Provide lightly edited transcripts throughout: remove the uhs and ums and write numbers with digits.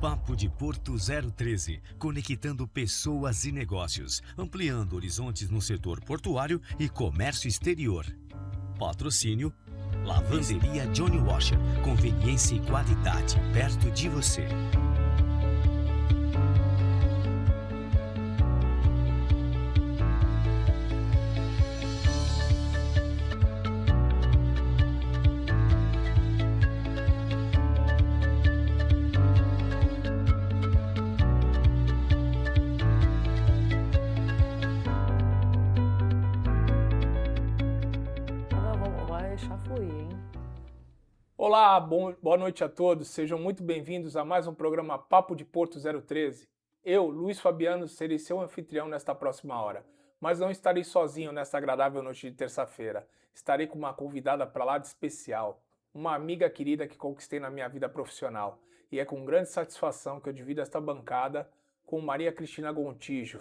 Papo de Porto 013, conectando pessoas e negócios, ampliando horizontes no setor portuário e comércio exterior. Patrocínio: Lavanderia Johnny Washer, conveniência e qualidade perto de você. Olá, boa noite a todos, sejam muito bem-vindos a mais um programa Papo de Porto 013. Eu, Luiz Fabiano, serei seu anfitrião nesta próxima hora, mas não estarei sozinho nesta agradável noite de terça-feira. Estarei com uma convidada para lá de especial, uma amiga querida que conquistei na minha vida profissional, e é com grande satisfação que eu divido esta bancada com Maria Cristina Gontijo.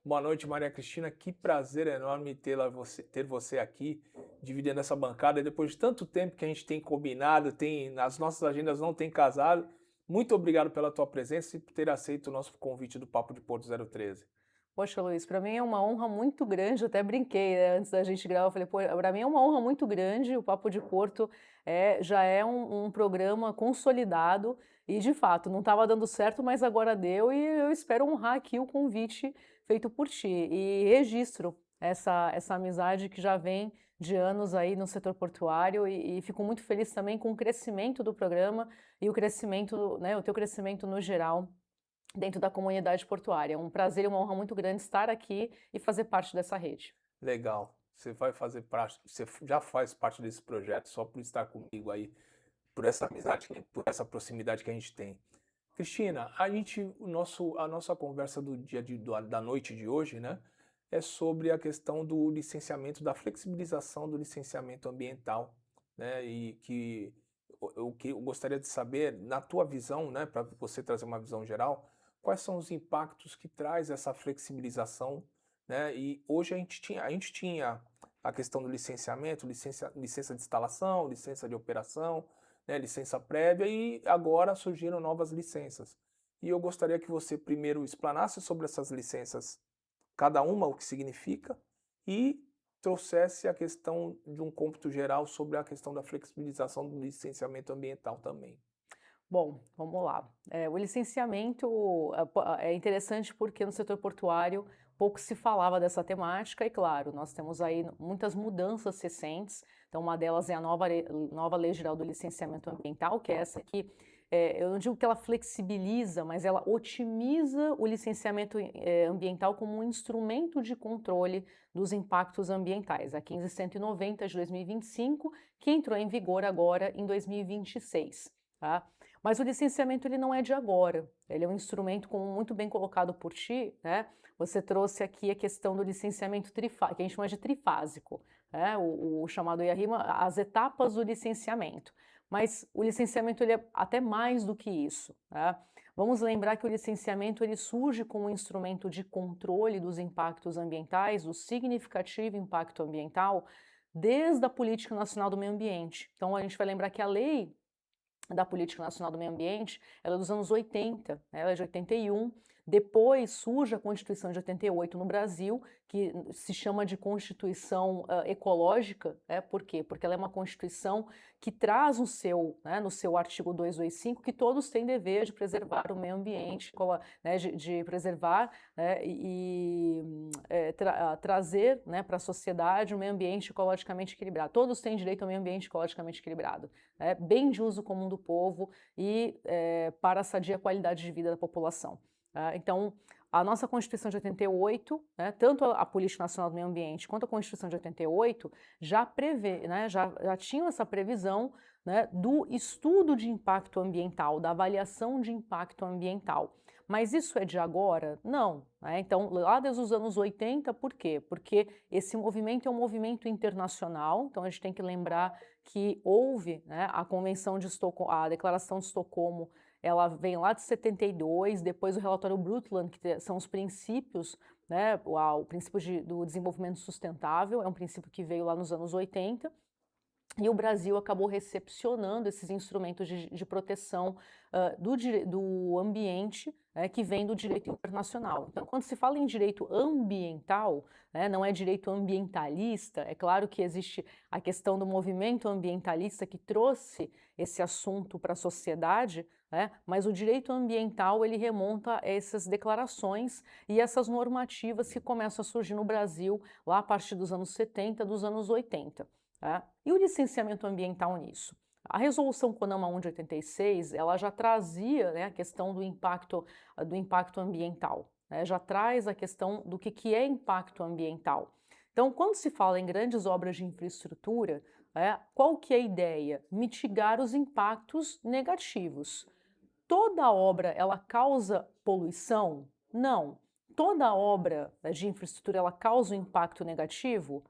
Boa noite, Maria Cristina, que prazer enorme ter você aqui, dividindo essa bancada, e depois de tanto tempo que a gente tem combinado, as nossas agendas não têm casado. Muito obrigado pela tua presença e por ter aceito o nosso convite do Papo de Porto 013. Poxa, Luiz, para mim é uma honra muito grande, eu até brinquei, né, antes da gente gravar, eu falei, pô, para mim é uma honra muito grande, o Papo de Porto já é um programa consolidado e, de fato, não estava dando certo, mas agora deu e eu espero honrar aqui o convite feito por ti e registro essa amizade que já vem de anos aí no setor portuário e fico muito feliz também com o crescimento do programa e o crescimento, né, o teu crescimento no geral dentro da comunidade portuária. É um prazer e uma honra muito grande estar aqui e fazer parte dessa rede. Legal, você vai fazer parte, você já faz parte desse projeto só por estar comigo aí, por essa amizade, por essa proximidade que a gente tem. Cristina, a nossa conversa da noite de hoje, né, é sobre a questão do licenciamento, da flexibilização do licenciamento ambiental, né, e que eu gostaria de saber, na tua visão, né, para você trazer uma visão geral, quais são os impactos que traz essa flexibilização, né? E hoje a gente tinha a questão do licenciamento, licença de instalação, licença de operação, né, licença prévia, e agora surgiram novas licenças. E eu gostaria que você primeiro explanasse sobre essas licenças, cada uma o que significa, e trouxesse a questão de um cômputo geral sobre a questão da flexibilização do licenciamento ambiental também. Bom, vamos lá. O licenciamento é interessante porque no setor portuário pouco se falava dessa temática e, claro, nós temos aí muitas mudanças recentes. Então, uma delas é a nova Lei Geral do Licenciamento Ambiental, que é essa aqui. Eu não digo que ela flexibiliza, mas ela otimiza o licenciamento ambiental como um instrumento de controle dos impactos ambientais. A 1590 de 2025, que entrou em vigor agora em 2026. Tá? Mas o licenciamento ele não é de agora, ele é um instrumento, como muito bem colocado por ti, né? Você trouxe aqui a questão do licenciamento que a gente chama de trifásico, né? O chamado IARIMA, as etapas do licenciamento. Mas o licenciamento ele é até mais do que isso. Tá? Vamos lembrar que o licenciamento ele surge como um instrumento de controle dos impactos ambientais, do significativo impacto ambiental, desde a Política Nacional do Meio Ambiente. Então a gente vai lembrar que a lei da Política Nacional do Meio Ambiente, ela é dos anos 80, ela é de 81, depois surge a Constituição de 88 no Brasil, que se chama de Constituição Ecológica, por quê? Porque ela é uma Constituição que traz no seu artigo 225 que todos têm dever de preservar o meio ambiente, né, de preservar trazer para a sociedade um meio ambiente ecologicamente equilibrado. Todos têm direito ao meio ambiente ecologicamente equilibrado, bem de uso comum do povo e para a sadia qualidade de vida da população. Então, a nossa Constituição de 88, tanto a Política Nacional do Meio Ambiente quanto a Constituição de 88 já prevê, já tinham essa previsão do estudo de impacto ambiental, da avaliação de impacto ambiental. Mas isso é de agora? Não. Então, lá desde os anos 80, por quê? Porque esse movimento é um movimento internacional, então a gente tem que lembrar que houve a Convenção de Estocolmo, a Declaração de Estocolmo, ela vem lá de 72, depois o relatório Brundtland, que são os princípios, o princípio do desenvolvimento sustentável, é um princípio que veio lá nos anos 80, E o Brasil acabou recepcionando esses instrumentos de proteção do ambiente que vem do direito internacional. Então, quando se fala em direito ambiental, não é direito ambientalista, é claro que existe a questão do movimento ambientalista que trouxe esse assunto para a sociedade, mas o direito ambiental ele remonta a essas declarações e essas normativas que começam a surgir no Brasil lá a partir dos anos 70, dos anos 80. E o licenciamento ambiental nisso? A resolução CONAMA 1 de 86, ela já trazia a questão do impacto ambiental, já traz a questão do que é impacto ambiental. Então, quando se fala em grandes obras de infraestrutura, qual que é a ideia? Mitigar os impactos negativos. Toda obra, ela causa poluição? Não. Toda obra de infraestrutura, ela causa um impacto negativo?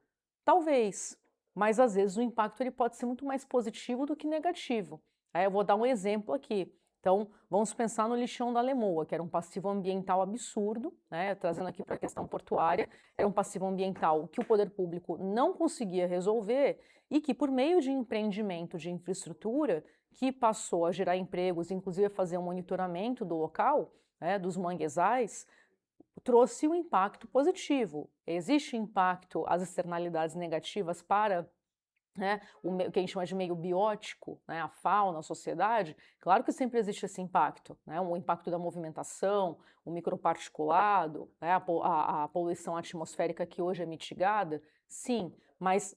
Talvez. Mas às vezes o impacto ele pode ser muito mais positivo do que negativo. Eu vou dar um exemplo aqui. Então, vamos pensar no lixão da Lemoa, que era um passivo ambiental absurdo, trazendo aqui para a questão portuária, era um passivo ambiental que o poder público não conseguia resolver e que, por meio de empreendimento de infraestrutura, que passou a gerar empregos, inclusive a fazer um monitoramento do local, dos manguezais, trouxe um impacto positivo. Existe impacto, as externalidades negativas para o que a gente chama de meio biótico, a fauna, a sociedade, claro que sempre existe esse impacto, o impacto da movimentação, o microparticulado, a poluição atmosférica que hoje é mitigada, sim, mas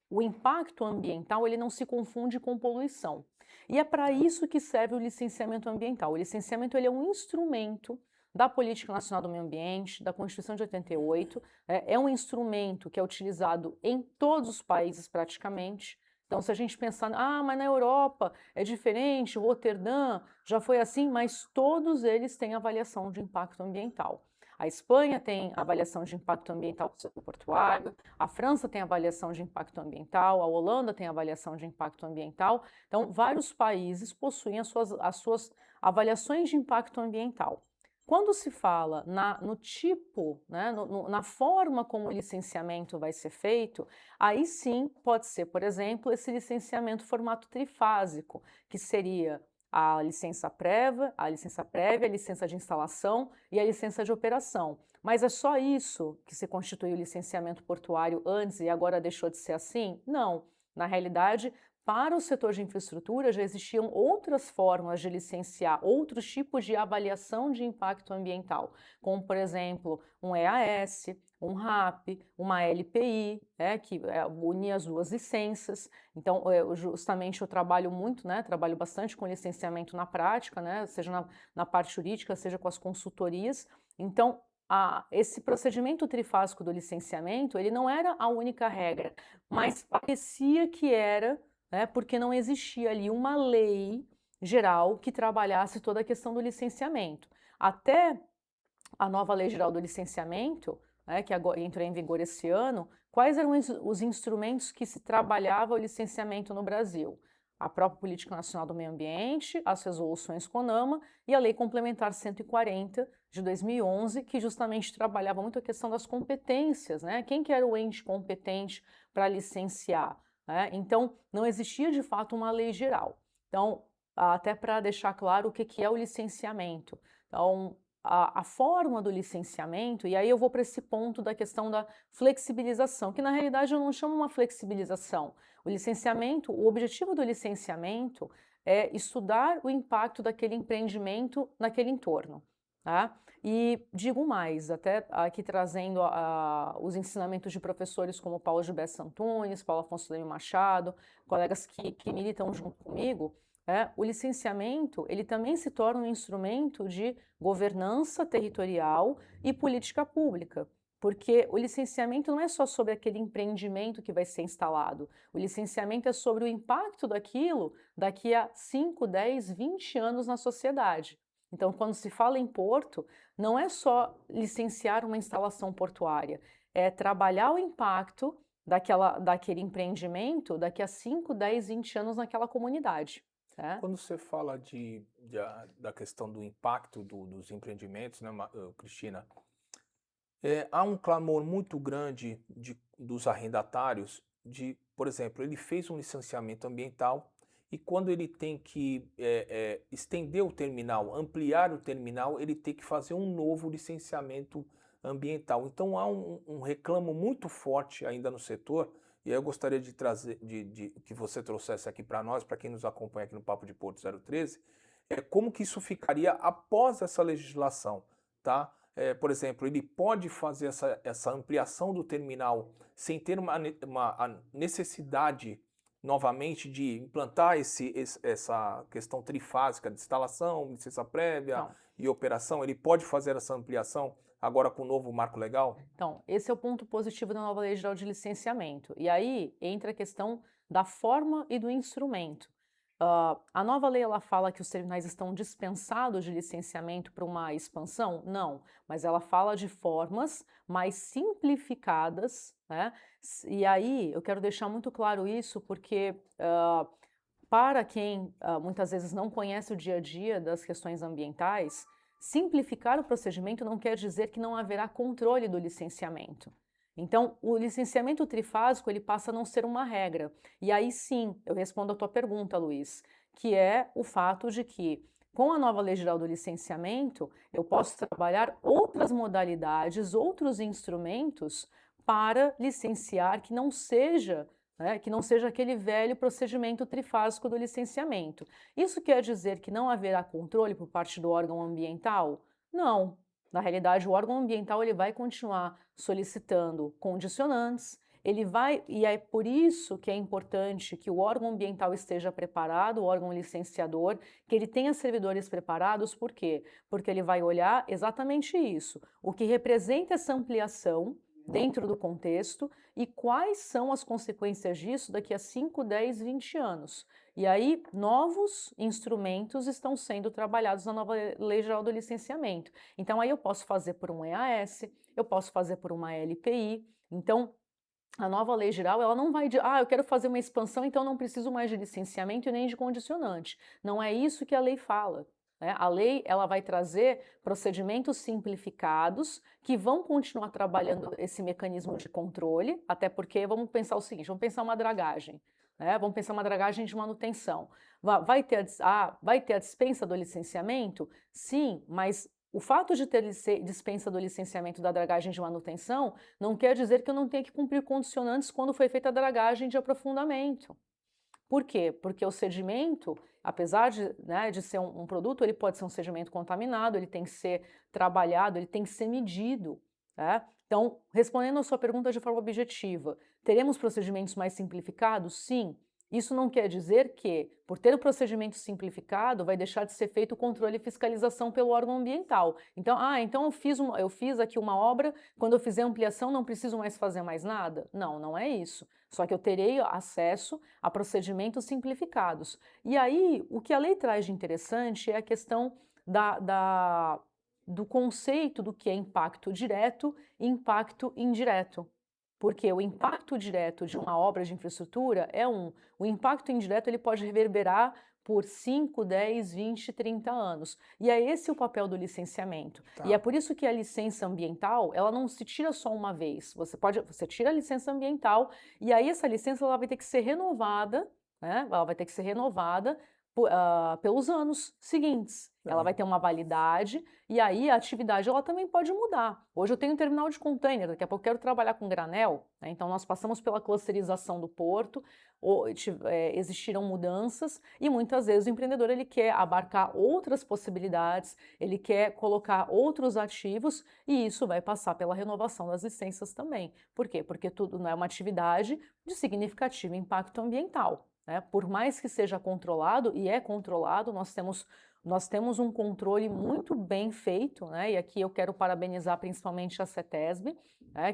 o impacto ambiental ele não se confunde com poluição. E é para isso que serve o licenciamento ambiental. O licenciamento ele é um instrumento da Política Nacional do Meio Ambiente, da Constituição de 88, é um instrumento que é utilizado em todos os países praticamente. Então, se a gente pensar, mas na Europa é diferente, Roterdã já foi assim, mas todos eles têm avaliação de impacto ambiental. A Espanha tem avaliação de impacto ambiental do setor portuário, a França tem avaliação de impacto ambiental, a Holanda tem avaliação de impacto ambiental. Então, vários países possuem as suas avaliações de impacto ambiental. Quando se fala no tipo, na forma como o licenciamento vai ser feito, aí sim pode ser, por exemplo, esse licenciamento formato trifásico, que seria a licença prévia, a licença de instalação e a licença de operação. Mas é só isso que se constitui o licenciamento portuário antes e agora deixou de ser assim? Não. Na realidade, para o setor de infraestrutura já existiam outras formas de licenciar, outros tipos de avaliação de impacto ambiental, como, por exemplo, um EAS, um RAP, uma LPI, que unia as duas licenças. Então, justamente eu trabalho muito, trabalho bastante com licenciamento na prática, seja na parte jurídica, seja com as consultorias. Então, esse procedimento trifásico do licenciamento, ele não era a única regra, mas parecia que era, porque não existia ali uma lei geral que trabalhasse toda a questão do licenciamento. Até a nova Lei Geral do Licenciamento, que agora entrou em vigor esse ano, quais eram os instrumentos que se trabalhava o licenciamento no Brasil? A própria Política Nacional do Meio Ambiente, as resoluções CONAMA e a Lei Complementar 140 de 2011, que justamente trabalhava muito a questão das competências, quem que era o ente competente para licenciar? Então, não existia de fato uma lei geral. Então, até para deixar claro o que é o licenciamento. Então, a forma do licenciamento, e aí eu vou para esse ponto da questão da flexibilização, que na realidade eu não chamo uma flexibilização. O licenciamento, o objetivo do licenciamento é estudar o impacto daquele empreendimento naquele entorno. E digo mais, até aqui trazendo os ensinamentos de professores como Paulo Gilberto Antunes, Paulo Afonso Leme Machado, colegas que militam junto comigo, o licenciamento ele também se torna um instrumento de governança territorial e política pública, porque o licenciamento não é só sobre aquele empreendimento que vai ser instalado, o licenciamento é sobre o impacto daquilo daqui a 5, 10, 20 anos na sociedade. Então, quando se fala em porto, não é só licenciar uma instalação portuária, é trabalhar o impacto daquele empreendimento daqui a 5, 10, 20 anos naquela comunidade. Quando você fala da questão do impacto dos empreendimentos, Cristina, há um clamor muito grande dos arrendatários por exemplo, ele fez um licenciamento ambiental e quando ele tem que estender o terminal, ampliar o terminal, ele tem que fazer um novo licenciamento ambiental. Então há um reclamo muito forte ainda no setor, e aí eu gostaria de trazer, que você trouxesse aqui para nós, para quem nos acompanha aqui no Papo de Porto 013, como que isso ficaria após essa legislação, tá? Por exemplo, ele pode fazer essa ampliação do terminal sem ter a necessidade novamente de implantar essa questão trifásica de instalação, licença prévia Não. e operação. Ele pode fazer essa ampliação agora com o novo marco legal? Então, esse é o ponto positivo da nova Lei Geral de Licenciamento. E aí entra a questão da forma e do instrumento. A nova lei ela fala que os terminais estão dispensados de licenciamento para uma expansão? Não, mas ela fala de formas mais simplificadas, né? E aí eu quero deixar muito claro isso porque para quem muitas vezes não conhece o dia a dia das questões ambientais, simplificar o procedimento não quer dizer que não haverá controle do licenciamento. Então, o licenciamento trifásico ele passa a não ser uma regra. E aí sim, eu respondo a tua pergunta, Luiz, que é o fato de que, com a nova Lei Geral do Licenciamento, eu posso trabalhar outras modalidades, outros instrumentos para licenciar que não seja aquele velho procedimento trifásico do licenciamento. Isso quer dizer que não haverá controle por parte do órgão ambiental? Não. Na realidade, o órgão ambiental ele vai continuar solicitando condicionantes, e é por isso que é importante que o órgão ambiental esteja preparado, o órgão licenciador, que ele tenha servidores preparados, por quê? Porque ele vai olhar exatamente isso, o que representa essa ampliação dentro do contexto e quais são as consequências disso daqui a 5, 10, 20 anos. E aí, novos instrumentos estão sendo trabalhados na nova Lei Geral do Licenciamento. Então, aí eu posso fazer por um EAS, eu posso fazer por uma LPI. Então, a nova Lei Geral, ela não vai de, eu quero fazer uma expansão, então não preciso mais de licenciamento e nem de condicionante. Não é isso que a lei fala. A lei ela vai trazer procedimentos simplificados que vão continuar trabalhando esse mecanismo de controle, até porque vamos pensar o seguinte, vamos pensar uma dragagem, vamos pensar uma dragagem de manutenção. Vai ter a dispensa do licenciamento? Sim, mas o fato de ter dispensa do licenciamento da dragagem de manutenção não quer dizer que eu não tenha que cumprir condicionantes quando foi feita a dragagem de aprofundamento. Por quê? Porque o sedimento, apesar de ser um produto, ele pode ser um sedimento contaminado, ele tem que ser trabalhado, ele tem que ser medido. Então, respondendo a sua pergunta de forma objetiva, teremos procedimentos mais simplificados? Sim. Isso não quer dizer que, por ter o procedimento simplificado, vai deixar de ser feito o controle e fiscalização pelo órgão ambiental. Então, então eu fiz aqui uma obra, quando eu fizer ampliação não preciso mais fazer mais nada? Não, não é isso. Só que eu terei acesso a procedimentos simplificados. E aí, o que a lei traz de interessante é a questão do conceito do que é impacto direto e impacto indireto. Porque o impacto direto de uma obra de infraestrutura o impacto indireto ele pode reverberar por 5, 10, 20, 30 anos. E é esse o papel do licenciamento. Tá. E é por isso que a licença ambiental, ela não se tira só uma vez. Você tira a licença ambiental e aí essa licença ela vai ter que ser renovada, Ela vai ter que ser renovada pelos anos seguintes. Ela vai ter uma validade e aí a atividade ela também pode mudar. Hoje eu tenho um terminal de container, daqui a pouco eu quero trabalhar com granel, então nós passamos pela clusterização do porto, existiram mudanças e muitas vezes o empreendedor ele quer abarcar outras possibilidades, ele quer colocar outros ativos e isso vai passar pela renovação das licenças também. Por quê? Porque tudo não é uma atividade de significativo impacto ambiental. Por mais que seja controlado, e é controlado, nós temos um controle muito bem feito, e aqui eu quero parabenizar principalmente a CETESB,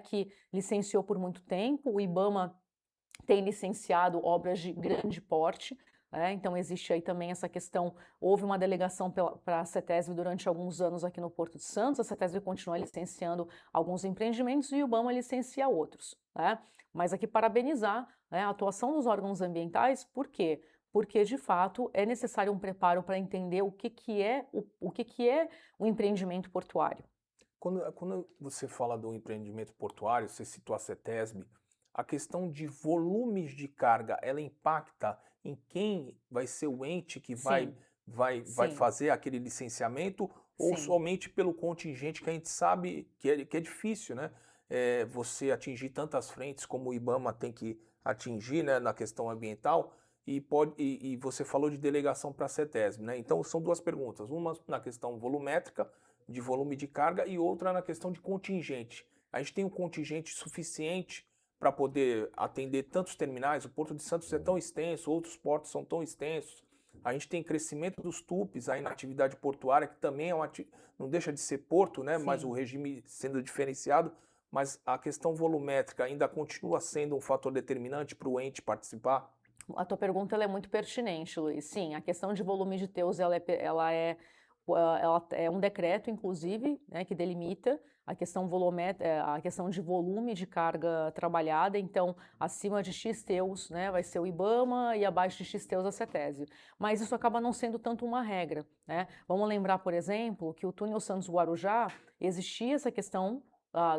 que licenciou por muito tempo, o IBAMA tem licenciado obras de grande porte, então existe aí também essa questão, houve uma delegação para a CETESB durante alguns anos aqui no Porto de Santos, a CETESB continua licenciando alguns empreendimentos e o IBAMA licencia outros. Mas aqui parabenizar a atuação dos órgãos ambientais, por quê? Porque, de fato, é necessário um preparo para entender o que é o empreendimento portuário. Quando você fala do empreendimento portuário, você citou a CETESB, a questão de volumes de carga, ela impacta em quem vai ser o ente que vai Sim, fazer aquele licenciamento, ou sim. somente pelo contingente que a gente sabe que é difícil, né? Você atingir tantas frentes como o IBAMA tem que atingir, né, na questão ambiental, e você falou de delegação para a CETESB, né? Então são duas perguntas, uma na questão volumétrica, de volume de carga, e outra na questão de contingente. A gente tem um contingente suficiente para poder atender tantos terminais? O Porto de Santos é tão extenso, outros portos são tão extensos. A gente tem crescimento dos TUPs aí na atividade portuária, que também não deixa de ser porto, né? Mas o regime sendo diferenciado, mas a questão volumétrica ainda continua sendo um fator determinante para o ente participar? A tua pergunta ela é muito pertinente, Luiz. Sim, a questão de volume de teus ela é um decreto, inclusive, né, que delimita a questão de volume de carga trabalhada. Então, acima de X teus, né, vai ser o IBAMA e abaixo de X teus a CETESB. Mas isso acaba não sendo tanto uma regra, né? Vamos lembrar, por exemplo, que o túnel Santos-Guarujá existia essa questão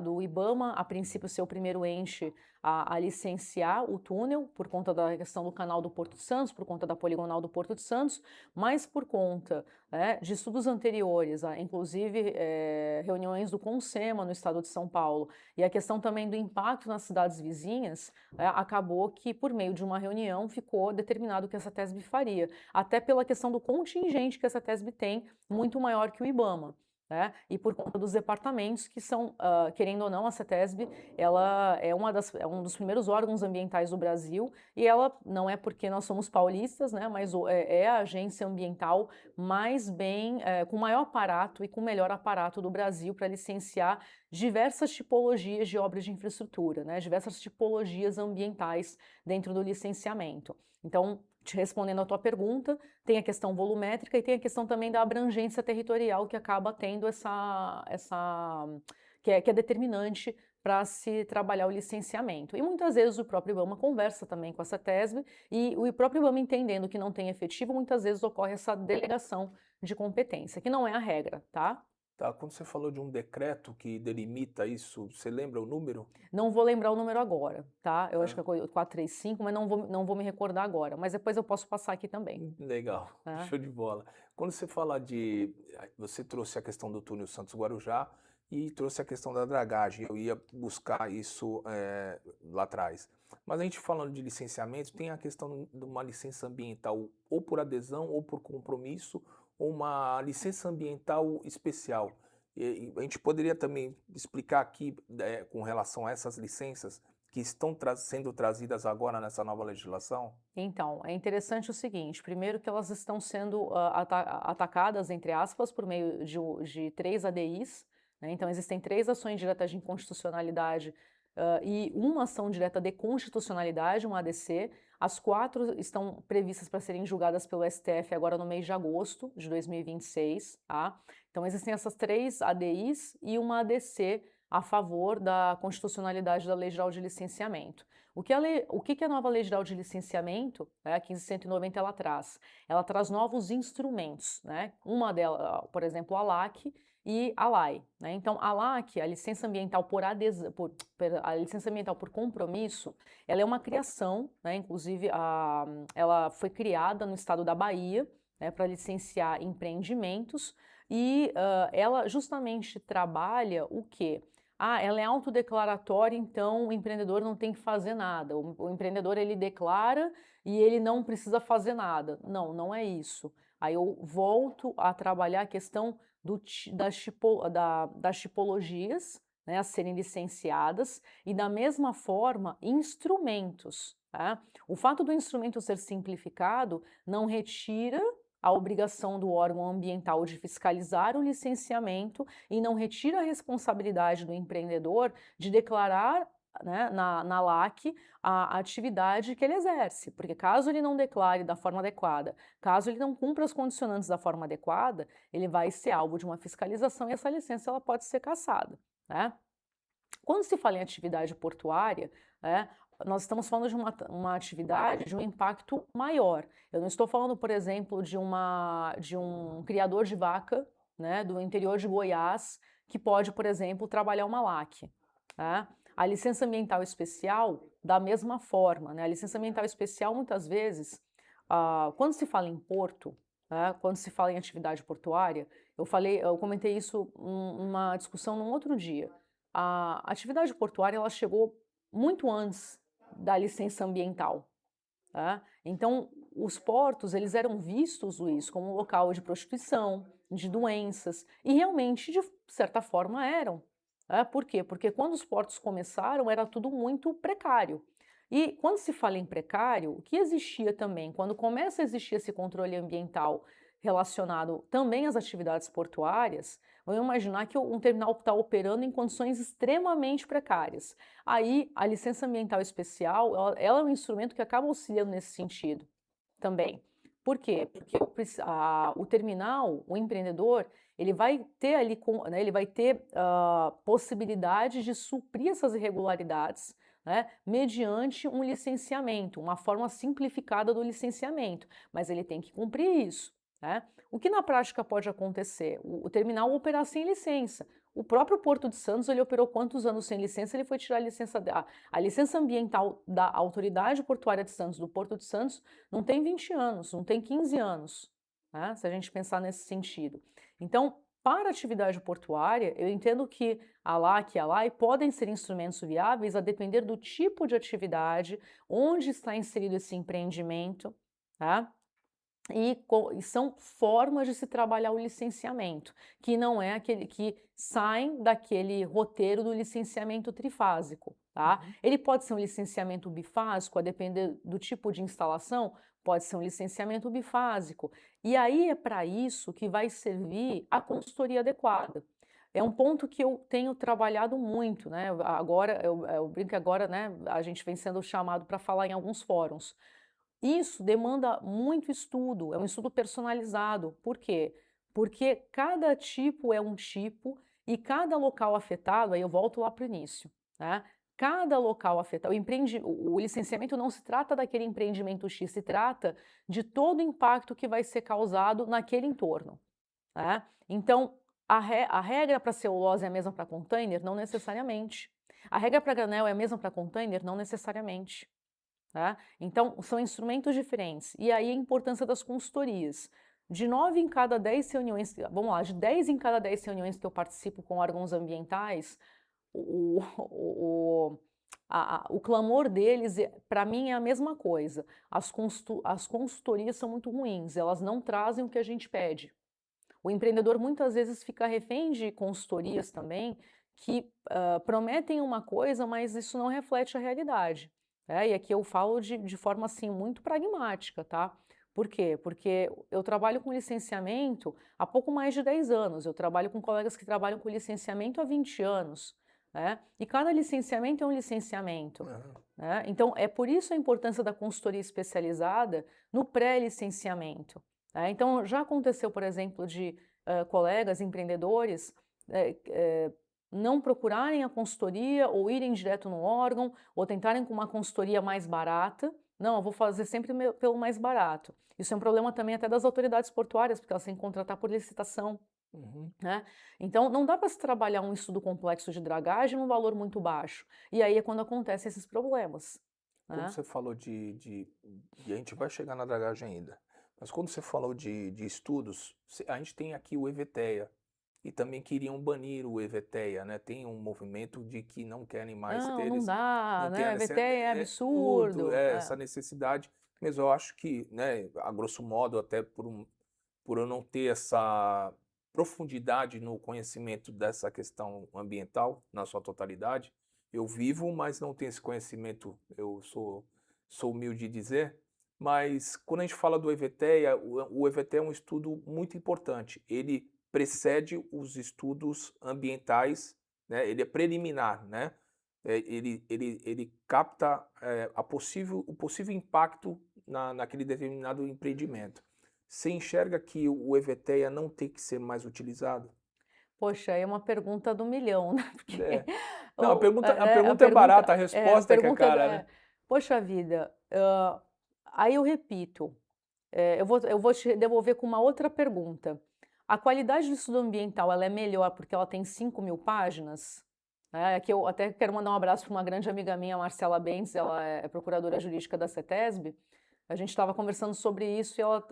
do IBAMA, a princípio, ser o primeiro ente a licenciar o túnel, por conta da questão do canal do Porto de Santos, por conta da poligonal do Porto de Santos, mas por conta, né, de estudos anteriores, inclusive reuniões do CONSEMA no estado de São Paulo, e a questão também do impacto nas cidades vizinhas, acabou que, por meio de uma reunião, ficou determinado o que a CETESB faria, até pela questão do contingente que a CETESB tem, muito maior que o IBAMA. Né? E por conta dos departamentos que são, querendo ou não, a CETESB ela é um dos primeiros órgãos ambientais do Brasil, e ela não é porque nós somos paulistas, né, mas é a agência ambiental com maior aparato e com melhor aparato do Brasil para licenciar diversas tipologias de obras de infraestrutura, né, diversas tipologias ambientais dentro do licenciamento. Então, te respondendo à tua pergunta, tem a questão volumétrica e tem a questão também da abrangência territorial, que acaba tendo que é determinante para se trabalhar o licenciamento. E muitas vezes o próprio IBAMA conversa também com a CETESB, e o próprio IBAMA, entendendo que não tem efetivo, muitas vezes ocorre essa delegação de competência, que não é a regra, tá? Tá, quando você falou de um decreto que delimita isso, você lembra o número? Não vou lembrar o número agora, tá? Eu acho que é 435, mas não vou me recordar agora. Mas depois eu posso passar aqui também. Legal, Tá? show de bola. Quando você fala você trouxe a questão do túnel Santos-Guarujá e trouxe a questão da dragagem, eu ia buscar isso lá atrás. Mas a gente falando de licenciamento, tem a questão de uma licença ambiental ou por adesão ou por compromisso, ou uma licença ambiental especial. E a gente poderia também explicar aqui, com relação a essas licenças que estão sendo trazidas agora nessa nova legislação? Então, é interessante o seguinte: primeiro, que elas estão sendo atacadas, entre aspas, por meio de 3 ADIs, né? Então, existem 3 ações diretas de inconstitucionalidade e uma ação direta de constitucionalidade, um ADC. As 4 estão previstas para serem julgadas pelo STF agora no mês de agosto de 2026. Tá? Então, existem essas 3 ADIs e uma ADC a favor da constitucionalidade da Lei Geral de Licenciamento. O que a nova Lei Geral de Licenciamento, a 1590, ela traz? Ela traz novos instrumentos, né? Uma delas, por exemplo, a LAC e a LAI. Né? Então, a LAC, a licença ambiental a licença ambiental por compromisso, ela é uma criação, né? Inclusive ela foi criada no estado da Bahia, né, para licenciar empreendimentos, e ela justamente trabalha o quê? Ela é autodeclaratória, então o empreendedor não tem que fazer nada. O empreendedor, ele declara e ele não precisa fazer nada. Não, não é isso. Aí eu volto a trabalhar a questão das tipologias, né, a serem licenciadas, e da mesma forma, instrumentos. Tá? O fato do instrumento ser simplificado não retira a obrigação do órgão ambiental de fiscalizar o licenciamento e não retira a responsabilidade do empreendedor de declarar, né, na LAC a atividade que ele exerce, porque caso ele não declare da forma adequada, caso ele não cumpra os condicionantes da forma adequada, ele vai ser alvo de uma fiscalização e essa licença ela pode ser cassada. Né? Quando se fala em atividade portuária, nós estamos falando de uma atividade de um impacto maior. Eu não estou falando, por exemplo, de um criador de vaca, né, do interior de Goiás, que pode, por exemplo, trabalhar uma LAC. Tá? A licença ambiental especial, da mesma forma, né? A licença ambiental especial, muitas vezes, quando se fala em porto, né, quando se fala em atividade portuária, eu comentei isso numa discussão num outro dia. A atividade portuária, ela chegou muito antes da licença ambiental. Tá? Então, os portos, eles eram vistos, Luiz, como um local de prostituição, de doenças, e realmente, de certa forma, eram. Tá? Por quê? Porque quando os portos começaram, era tudo muito precário. E quando se fala em precário, o que existia também, quando começa a existir esse controle ambiental relacionado também às atividades portuárias, vamos imaginar que um terminal está operando em condições extremamente precárias. Aí, a licença ambiental especial, ela é um instrumento que acaba auxiliando nesse sentido também. Por quê? Porque o terminal, o empreendedor, ele vai ter ali, né, ele vai ter possibilidade de suprir essas irregularidades, né, mediante um licenciamento, uma forma simplificada do licenciamento, mas ele tem que cumprir isso. Né? O que na prática pode acontecer? O terminal operar sem licença. O próprio Porto de Santos, ele operou quantos anos sem licença? Ele foi tirar a licença ambiental da Autoridade Portuária de Santos, do Porto de Santos, não tem 20 anos, não tem 15 anos, né? Se a gente pensar nesse sentido. Então, para a atividade portuária, eu entendo que a LAC e a LAI podem ser instrumentos viáveis a depender do tipo de atividade, onde está inserido esse empreendimento, tá? E são formas de se trabalhar o licenciamento, que não é aquele que saem daquele roteiro do licenciamento trifásico, tá? Ele pode ser um licenciamento bifásico, a depender do tipo de instalação, pode ser um licenciamento bifásico. E aí é para isso que vai servir a consultoria adequada. É um ponto que eu tenho trabalhado muito, né? Agora, eu brinco que agora, né, a gente vem sendo chamado para falar em alguns fóruns. Isso demanda muito estudo, é um estudo personalizado. Por quê? Porque cada tipo é um tipo e cada local afetado, aí eu volto lá para o início, né? Cada local afetado, o licenciamento não se trata daquele empreendimento X, se trata de todo o impacto que vai ser causado naquele entorno. Né? Então, a regra para celulose é a mesma para container? Não necessariamente. A regra para granel é a mesma para container? Não necessariamente. Tá? Então, são instrumentos diferentes. E aí a importância das consultorias. De 9 em cada 10 reuniões, vamos lá, de 10 em cada 10 reuniões que eu participo com órgãos ambientais, o clamor deles, para mim, é a mesma coisa. As consultorias são muito ruins, elas não trazem o que a gente pede. O empreendedor muitas vezes fica refém de consultorias também que prometem uma coisa, mas isso não reflete a realidade. E aqui eu falo de forma assim muito pragmática, tá? Por quê? Porque eu trabalho com licenciamento há pouco mais de 10 anos, eu trabalho com colegas que trabalham com licenciamento há 20 anos, né? E cada licenciamento é um licenciamento. Né? Então, é por isso a importância da consultoria especializada no pré-licenciamento. Né? Então, já aconteceu, por exemplo, de colegas empreendedores não procurarem a consultoria ou irem direto no órgão ou tentarem com uma consultoria mais barata. Não, eu vou fazer sempre pelo mais barato. Isso é um problema também até das autoridades portuárias, porque elas têm que contratar por licitação. Né? Então, não dá para se trabalhar um estudo complexo de dragagem num valor muito baixo. E aí é quando acontecem esses problemas. Quando Né? você falou e a gente vai chegar na dragagem ainda, mas quando você falou de estudos, a gente tem aqui o EVTEA, e também queriam banir o EVTEA, né? Tem um movimento de que não querem mais ter Não dá, não né? tem EVTEA é absurdo. essa necessidade, mas eu acho que, né, a grosso modo, até por eu não ter essa profundidade no conhecimento dessa questão ambiental na sua totalidade, eu vivo, mas não tenho esse conhecimento, eu sou humilde de dizer, mas quando a gente fala do EVTEA, o EVTEA é um estudo muito importante, ele precede os estudos ambientais, né? Ele é preliminar, né? Ele capta o possível impacto naquele determinado empreendimento. Você enxerga que o EVTEA não tem que ser mais utilizado? Poxa, é uma pergunta do milhão, né? Porque, Não, a pergunta é barata, a resposta é que é cara, né? Poxa vida, aí eu repito, eu vou te devolver com uma outra pergunta. A qualidade do estudo ambiental ela é melhor porque ela tem 5.000 páginas? Que eu até quero mandar um abraço para uma grande amiga minha, Marcela Bentes, ela é procuradora jurídica da CETESB. A gente estava conversando sobre isso e ela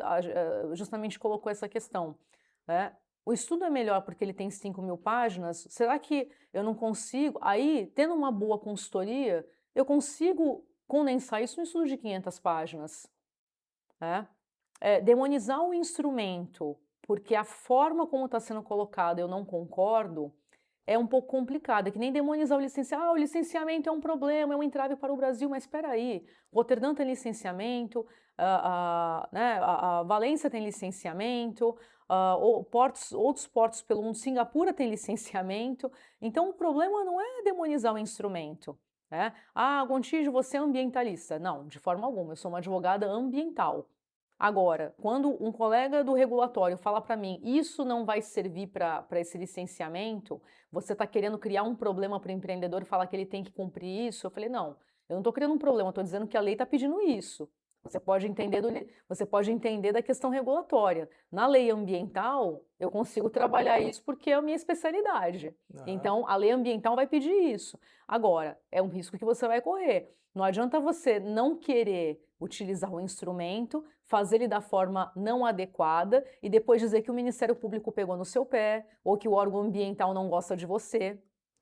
justamente colocou essa questão, né? O estudo é melhor porque ele tem 5.000 páginas, será que eu não consigo, aí, tendo uma boa consultoria, eu consigo condensar isso num estudo de 500 páginas, né? Demonizar o instrumento porque a forma como está sendo colocado eu não concordo, é um pouco complicado, é que nem demonizar o licenciamento. O licenciamento é um problema, é um entrave para o Brasil, mas espera aí, Roterdã tem licenciamento, a Valência tem licenciamento, outros portos pelo mundo, Singapura tem licenciamento, então o problema não é demonizar o instrumento, né? Gontijo, você é ambientalista. Não, de forma alguma, eu sou uma advogada ambiental. Agora, quando um colega do regulatório fala para mim, isso não vai servir para esse licenciamento, você está querendo criar um problema para o empreendedor e falar que ele tem que cumprir isso, eu falei, não, eu não estou criando um problema, estou dizendo que a lei está pedindo isso. Você pode entender da questão regulatória. Na lei ambiental, eu consigo trabalhar isso porque é a minha especialidade. Então, a lei ambiental vai pedir isso. Agora, é um risco que você vai correr. Não adianta você não querer utilizar o instrumento, fazer ele da forma não adequada e depois dizer que o Ministério Público pegou no seu pé ou que o órgão ambiental não gosta de você.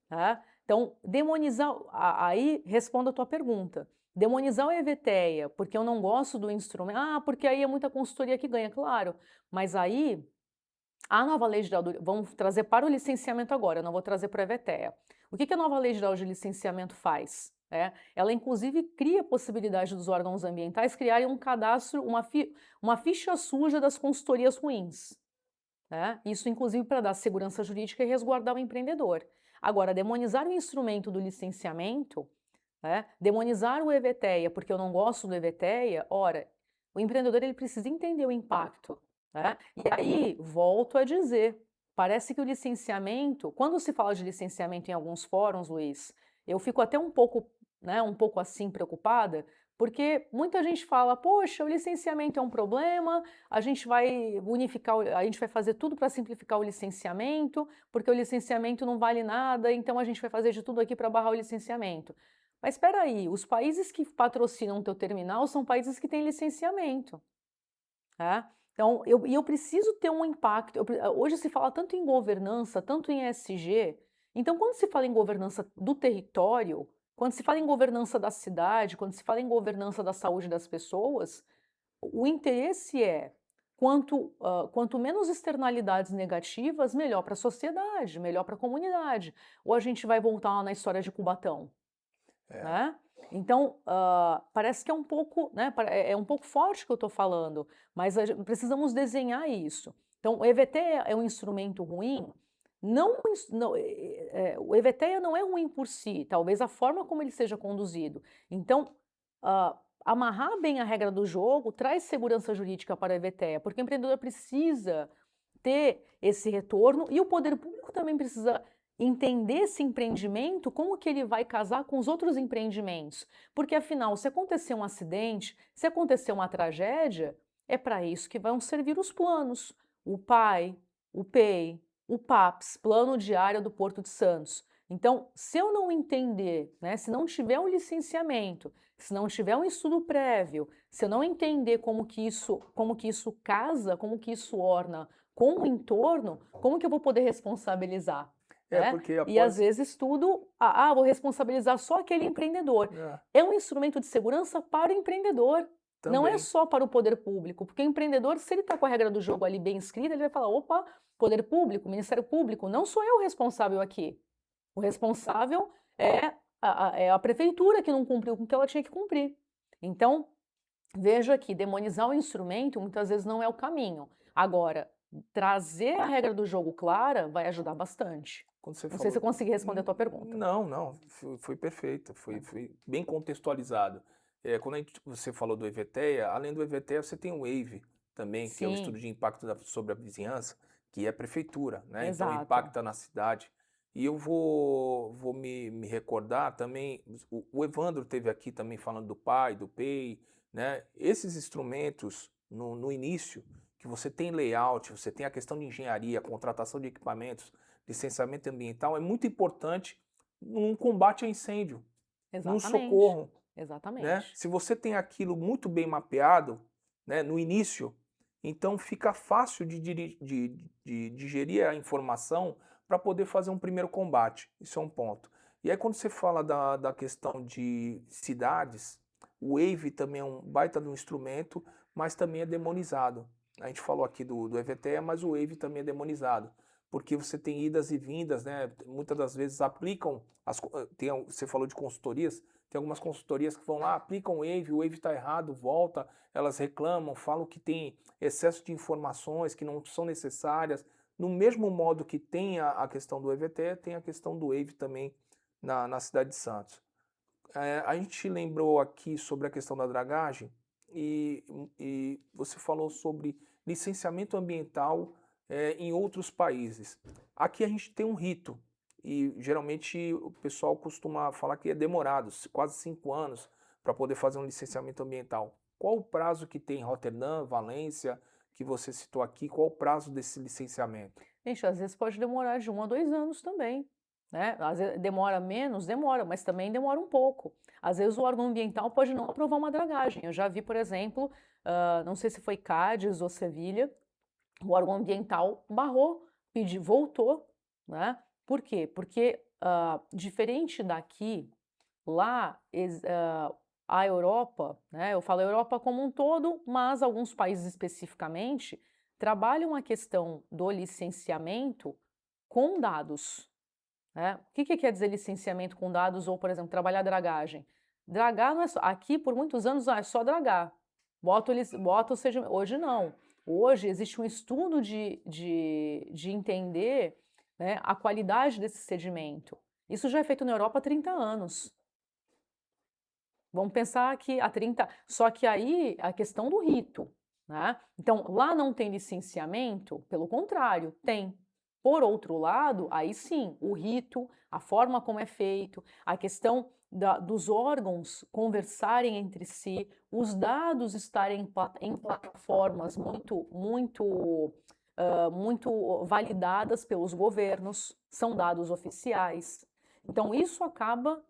Tá? Então, demonizar, aí respondo a tua pergunta. Demonizar o EVTEA porque eu não gosto do instrumento, porque aí é muita consultoria que ganha, claro, mas aí a nova lei geral, vamos trazer para o licenciamento agora, eu não vou trazer para o EVTEA. O que a nova lei geral de licenciamento faz? Ela inclusive cria a possibilidade dos órgãos ambientais criarem um cadastro, uma ficha suja das consultorias ruins. Isso inclusive para dar segurança jurídica e resguardar o empreendedor. Agora, demonizar o instrumento do licenciamento, demonizar o EVTEA porque eu não gosto do EVTEA, ora, o empreendedor ele precisa entender o impacto. E aí, volto a dizer, parece que o licenciamento, quando se fala de licenciamento em alguns fóruns, Luiz, eu fico até um pouco assim preocupada, porque muita gente fala, poxa, o licenciamento é um problema, a gente vai fazer tudo para simplificar o licenciamento, porque o licenciamento não vale nada, então a gente vai fazer de tudo aqui para barrar o licenciamento. Mas espera aí, os países que patrocinam o teu terminal são países que têm licenciamento. Então, eu preciso ter um impacto. Hoje se fala tanto em governança, tanto em ESG. Então, quando se fala em governança do território, quando se fala em governança da cidade, quando se fala em governança da saúde das pessoas, o interesse é quanto menos externalidades negativas, melhor para a sociedade, melhor para a comunidade. Ou a gente vai voltar lá na história de Cubatão, né? Então, parece que é um pouco, é um pouco forte o que eu estou falando, mas precisamos desenhar isso. Então, o EVTEA é um instrumento ruim? O EVTEA não é ruim por si, talvez a forma como ele seja conduzido. Então, amarrar bem a regra do jogo traz segurança jurídica para o EVTEA, porque o empreendedor precisa ter esse retorno e o poder público também precisa entender esse empreendimento, como que ele vai casar com os outros empreendimentos. Porque, afinal, se acontecer um acidente, se acontecer uma tragédia, é para isso que vão servir os planos. O PAI, o PEI, o PAPS, Plano de Área do Porto de Santos. Então, se eu não entender, se não tiver um licenciamento, se não tiver um estudo prévio, se eu não entender como que isso casa, como que isso orna com o entorno, como que eu vou poder responsabilizar? Porque E às vezes tudo, vou responsabilizar só aquele empreendedor. É um instrumento de segurança para o empreendedor, também. Não é só para o poder público, porque o empreendedor, se ele está com a regra do jogo ali bem escrita, ele vai falar, opa, poder público, Ministério Público, não sou eu o responsável aqui. O responsável é a prefeitura que não cumpriu com o que ela tinha que cumprir. Então, veja que demonizar o instrumento muitas vezes não é o caminho. Agora, trazer a regra do jogo clara vai ajudar bastante. Não sei se eu consegui responder a tua pergunta. Não, foi perfeito, foi bem contextualizado. Quando você falou do EVTEA, além do EVTEA você tem o WAVE também, que é o estudo de impacto sobre a vizinhança, que é a prefeitura, né? Exato. Então impacta na cidade. E eu vou me recordar também, o Evandro esteve aqui também falando do PAI, do PEI, né? Esses instrumentos no início, que você tem layout, você tem a questão de engenharia, contratação de equipamentos, licenciamento ambiental, é muito importante num combate a incêndio, num Exatamente. socorro, né? Exatamente. Se você tem aquilo muito bem mapeado, né, no início, então fica fácil de digerir a informação para poder fazer um primeiro combate. Isso é um ponto. E aí quando você fala da questão de cidades, o Wave também é um baita de um instrumento, mas também é demonizado. A gente falou aqui do EVTE, mas o Wave também é demonizado, porque você tem idas e vindas, né? Muitas das vezes aplicam, você falou de consultorias, tem algumas consultorias que vão lá, aplicam o Wave está errado, volta, elas reclamam, falam que tem excesso de informações que não são necessárias. No mesmo modo que tem a questão do EVTE, tem a questão do Wave também na cidade de Santos. A gente lembrou aqui sobre a questão da dragagem e você falou sobre licenciamento ambiental em outros países. Aqui a gente tem um rito e geralmente o pessoal costuma falar que é demorado, quase 5 anos para poder fazer um licenciamento ambiental. Qual o prazo que tem em Roterdã, Valência, que você citou aqui? Qual o prazo desse licenciamento? Gente, às vezes pode demorar de 1 a 2 anos também, né? Às vezes demora menos, demora, mas também demora um pouco. Às vezes o órgão ambiental pode não aprovar uma dragagem. Eu já vi, por exemplo, não sei se foi Cádiz ou Sevilha, o órgão ambiental barrou, voltou, né? Por quê? Porque, diferente daqui, lá a Europa, né? Eu falo Europa como um todo, mas alguns países especificamente trabalham a questão do licenciamento com dados, né? O que quer dizer licenciamento com dados ou, por exemplo, trabalhar dragagem? Dragar não é só, aqui por muitos anos é só dragar. Bota o sedimento. Hoje não. Hoje existe um estudo de entender, né, a qualidade desse sedimento. Isso já é feito na Europa há 30 anos. Vamos pensar que há 30. Só que aí a questão do rito, né? Então, lá não tem licenciamento, pelo contrário, tem. Por outro lado, aí sim, o rito, a forma como é feito, a questão dos órgãos conversarem entre si, os dados estarem em plataformas muito validadas pelos governos, são dados oficiais. Então, isso acaba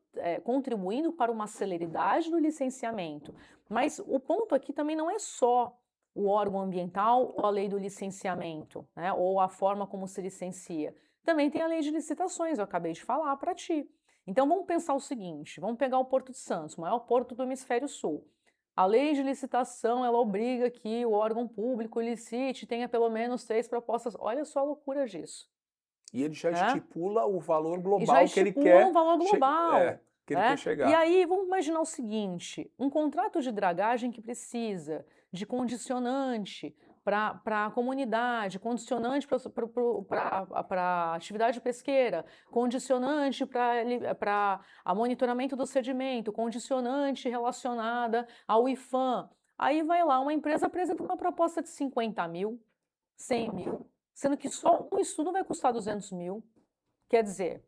contribuindo para uma celeridade do licenciamento. Mas o ponto aqui também não é só o órgão ambiental ou a lei do licenciamento, né, ou a forma como se licencia. Também tem a lei de licitações, eu acabei de falar para ti. Então vamos pensar o seguinte, vamos pegar o Porto de Santos, o maior porto do Hemisfério Sul. A lei de licitação, ela obriga que o órgão público licite, tenha pelo menos 3 propostas. Olha só a loucura disso. E ele já estipula o valor global e já que ele estipula quer. um valor global. Que ele quer chegar. E aí, vamos imaginar o seguinte: um contrato de dragagem que precisa de condicionante para a comunidade, condicionante para a atividade pesqueira, condicionante para a monitoramento do sedimento, condicionante relacionada ao IFAM. Aí vai lá, uma empresa apresenta uma proposta de 50 mil, 100 mil, sendo que só um estudo vai custar 200 mil. Quer dizer,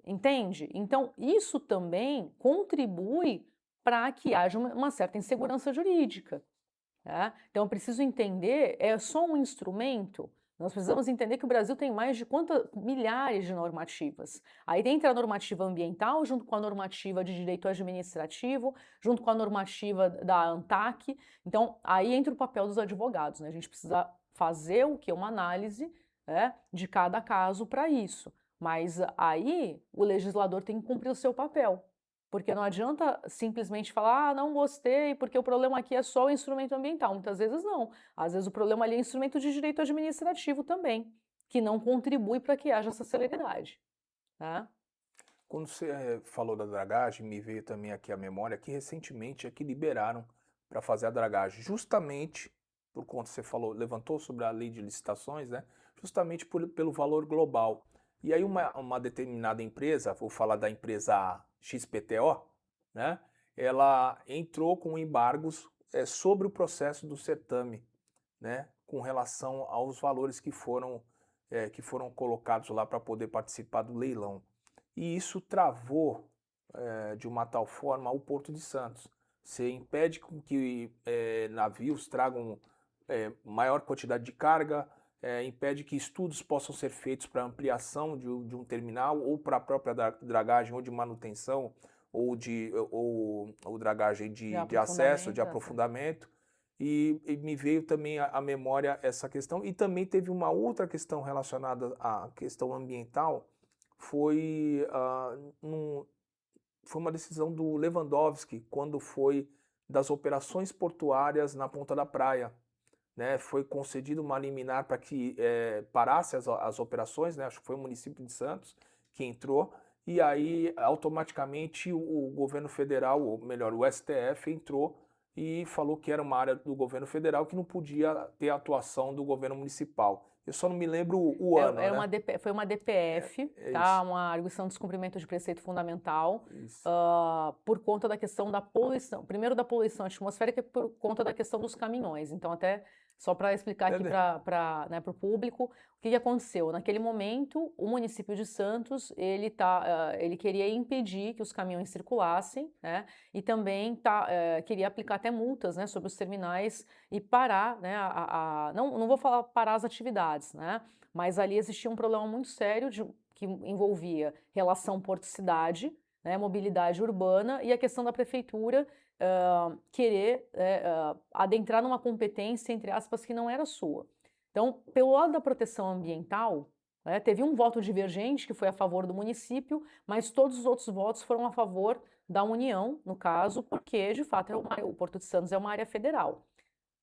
entende? Então, isso também contribui para que haja uma certa insegurança jurídica. Tá? Então, eu preciso entender, é só um instrumento. Nós precisamos entender que o Brasil tem mais de milhares de normativas. Aí entra a normativa ambiental, junto com a normativa de direito administrativo, junto com a normativa da ANTAC. Então, aí entra o papel dos advogados, né? A gente precisa fazer o que? Uma análise, né, de cada caso para isso. Mas aí o legislador tem que cumprir o seu papel. Porque não adianta simplesmente falar, não gostei, porque o problema aqui é só o instrumento ambiental. Muitas vezes não. Às vezes o problema ali é instrumento de direito administrativo também, que não contribui para que haja essa celeridade. Tá? Quando você falou da dragagem, me veio também aqui a memória que recentemente aqui liberaram para fazer a dragagem, justamente por conta você falou, levantou sobre a lei de licitações, né? Justamente pelo valor global. E aí uma determinada empresa, vou falar da empresa XPTO, né? Ela entrou com embargos sobre o processo do certame, né? Com relação aos valores que foram colocados lá para poder participar do leilão. E isso travou de uma tal forma o Porto de Santos. Você impede com que navios tragam maior quantidade de carga, impede que estudos possam ser feitos para ampliação de um terminal ou para a própria dragagem ou de manutenção ou dragagem de acesso, de aprofundamento. E me veio também à memória essa questão. E também teve uma outra questão relacionada à questão ambiental, foi uma decisão do Lewandowski, quando foi das operações portuárias na Ponta da Praia. Né, foi concedido uma liminar para que parasse as operações, né, acho que foi o município de Santos que entrou, e aí automaticamente o governo federal, ou melhor, o STF entrou e falou que era uma área do governo federal que não podia ter atuação do governo municipal. Eu só não me lembro o ano, né? Foi uma DPF, tá? Uma arguição de descumprimento de preceito fundamental, por conta da questão da poluição. Primeiro da poluição atmosférica e por conta da questão dos caminhões. Então, até só para explicar aqui para o público, o que aconteceu? Naquele momento, o município de Santos, ele queria impedir que os caminhões circulassem, né? E também queria aplicar até multas, né, sobre os terminais e parar, né, não vou falar parar as atividades, né? Mas ali existia um problema muito sério que envolvia relação porto-cidade, né, mobilidade urbana e a questão da prefeitura querer adentrar numa competência, entre aspas, que não era sua. Então, pelo lado da proteção ambiental, né, teve um voto divergente que foi a favor do município, mas todos os outros votos foram a favor da União, no caso, porque, de fato, o Porto de Santos é uma área federal.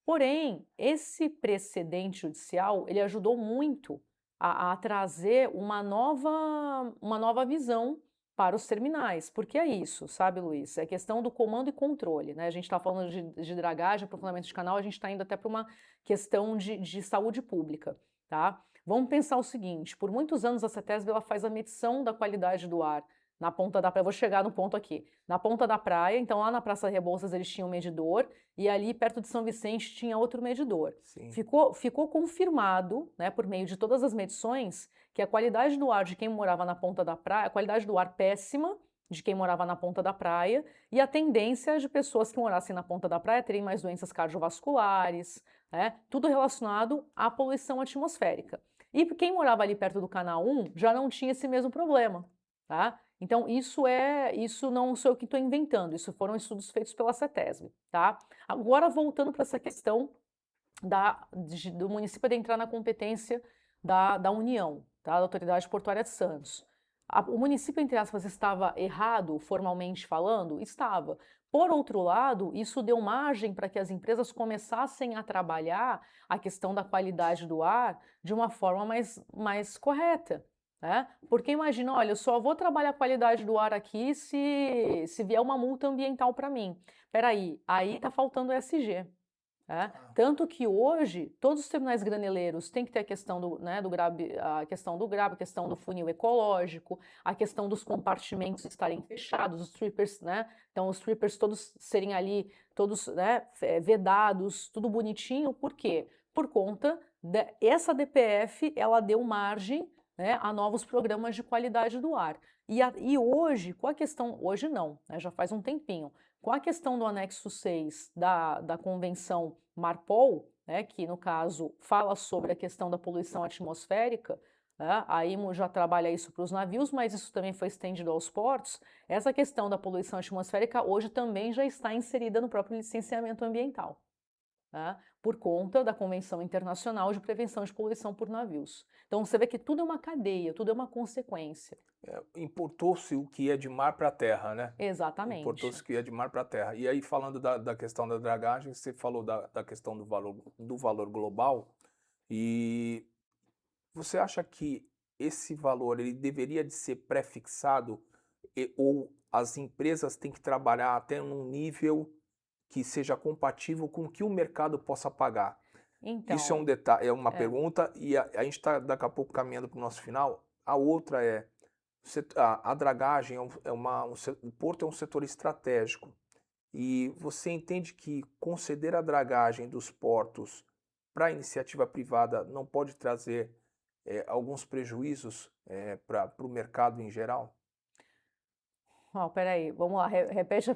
Porém, esse precedente judicial, ele ajudou muito a trazer uma nova visão para os terminais, porque é isso, sabe, Luiz? É questão do comando e controle, né? A gente está falando de dragagem, aprofundamento de canal, a gente está indo até para uma questão de saúde pública, tá? Vamos pensar o seguinte, por muitos anos a CETESB ela faz a medição da qualidade do ar na ponta da praia, eu vou chegar no ponto aqui, na ponta da praia, então lá na Praça Rebouças eles tinham um medidor e ali perto de São Vicente tinha outro medidor. Ficou confirmado, né, por meio de todas as medições, que a qualidade do ar de quem morava na ponta da praia, a qualidade do ar péssima de quem morava na ponta da praia e a tendência de pessoas que morassem na ponta da praia terem mais doenças cardiovasculares, né, tudo relacionado à poluição atmosférica. E quem morava ali perto do Canal 1 já não tinha esse mesmo problema, tá? Então, isso não sou eu que estou inventando, isso foram estudos feitos pela CETESB, tá? Agora, voltando para essa questão do município de entrar na competência da União, tá? Da Autoridade Portuária de Santos. O município, entre aspas, estava errado, formalmente falando? Estava. Por outro lado, isso deu margem para que as empresas começassem a trabalhar a questão da qualidade do ar de uma forma mais correta. Né? Porque imagina, olha, eu só vou trabalhar a qualidade do ar aqui se vier uma multa ambiental para mim. Peraí, aí está faltando ESG. Né? Tanto que hoje, todos os terminais graneleiros têm que ter a questão do GRAB, a questão do funil ecológico, a questão dos compartimentos estarem fechados, os trippers, né? Então os trippers todos serem ali, todos, né, vedados, tudo bonitinho. Por quê? Por conta dessa DPF, ela deu margem, né, a novos programas de qualidade do ar. E hoje, com a questão, hoje não, né, já faz um tempinho, com a questão do anexo 6 da Convenção Marpol, né, que no caso fala sobre a questão da poluição atmosférica, né, a IMO já trabalha isso para os navios, mas isso também foi estendido aos portos, essa questão da poluição atmosférica hoje também já está inserida no próprio licenciamento ambiental. Né, por conta da Convenção Internacional de Prevenção de Poluição por Navios. Então você vê que tudo é uma cadeia, tudo é uma consequência. Importou-se o que é de mar para a terra, né? Exatamente. Importou-se o que é de mar para a terra. E aí, falando da questão da dragagem, você falou da questão do valor global, e você acha que esse valor ele deveria de ser pré-fixado ou as empresas têm que trabalhar até um nível que seja compatível com o que o mercado possa pagar? Então, isso é um detalhe, é uma pergunta, e a gente está daqui a pouco caminhando para o nosso final. A outra é, a dragagem, o porto é um setor estratégico, e você entende que conceder a dragagem dos portos para a iniciativa privada não pode trazer alguns prejuízos para o mercado em geral? Peraí, vamos lá, repete a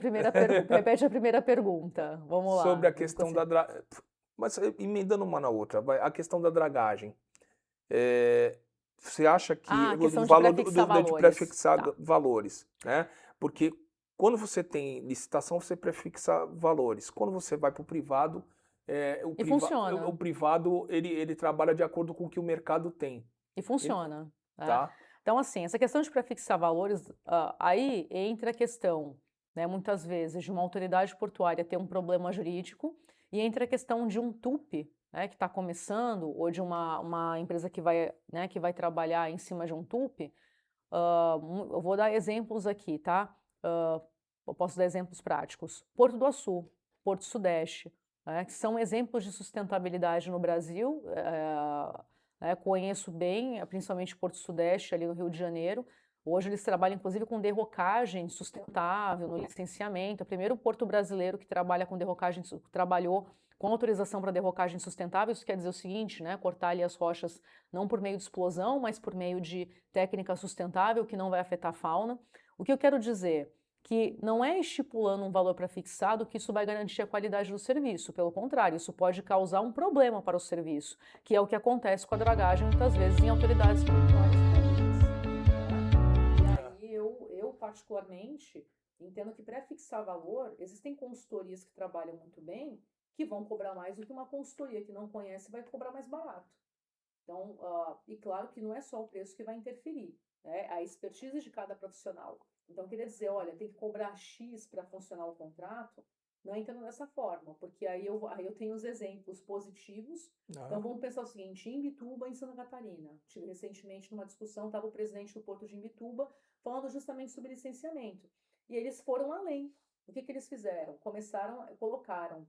primeira pergunta. Vamos lá. Sobre a questão da dragagem. Mas emendando uma na outra, a questão da dragagem. você acha que Ah, a questão o de valor prefixar de valores. prefixar Tá. valores, né? Porque quando você tem licitação, você prefixa valores. Quando você vai para o privado, E funciona. o privado ele trabalha de acordo com o que o mercado tem, E funciona, né. tá? Então, assim, essa questão de prefixar valores, aí entra a questão, né, muitas vezes, de uma autoridade portuária ter um problema jurídico, e entra a questão de um TUP, né, que está começando, ou de uma empresa que vai, né, que vai trabalhar em cima de um TUP. Eu vou dar exemplos aqui, tá? Eu posso dar exemplos práticos. Porto do Açu, Porto Sudeste, né, que são exemplos de sustentabilidade no Brasil. Conheço bem, principalmente Porto Sudeste, ali no Rio de Janeiro. Hoje eles trabalham, inclusive, com derrocagem sustentável no licenciamento. É o primeiro porto brasileiro que trabalha com derrocagem, trabalhou com autorização para derrocagem sustentável. Isso quer dizer o seguinte, né? Cortar ali as rochas não por meio de explosão, mas por meio de técnica sustentável que não vai afetar a fauna. O que eu quero dizer? Que não é estipulando um valor prefixado que isso vai garantir a qualidade do serviço. Pelo contrário, isso pode causar um problema para o serviço, que é o que acontece com a dragagem muitas vezes em autoridades portuárias públicas. E aí eu particularmente entendo que prefixar valor, existem consultorias que trabalham muito bem, que vão cobrar mais do que uma consultoria que não conhece vai cobrar mais barato. Então, e claro que não é só o preço que vai interferir, né? A expertise de cada profissional. Então, queria dizer, olha, tem que cobrar X para funcionar o contrato, não entendo dessa forma, porque aí eu tenho os exemplos positivos. Então, vamos pensar o seguinte, em Imbituba, em Santa Catarina, tive recentemente numa discussão, estava o presidente do Porto de Imbituba falando justamente sobre licenciamento. E eles foram além. O que eles fizeram? Colocaram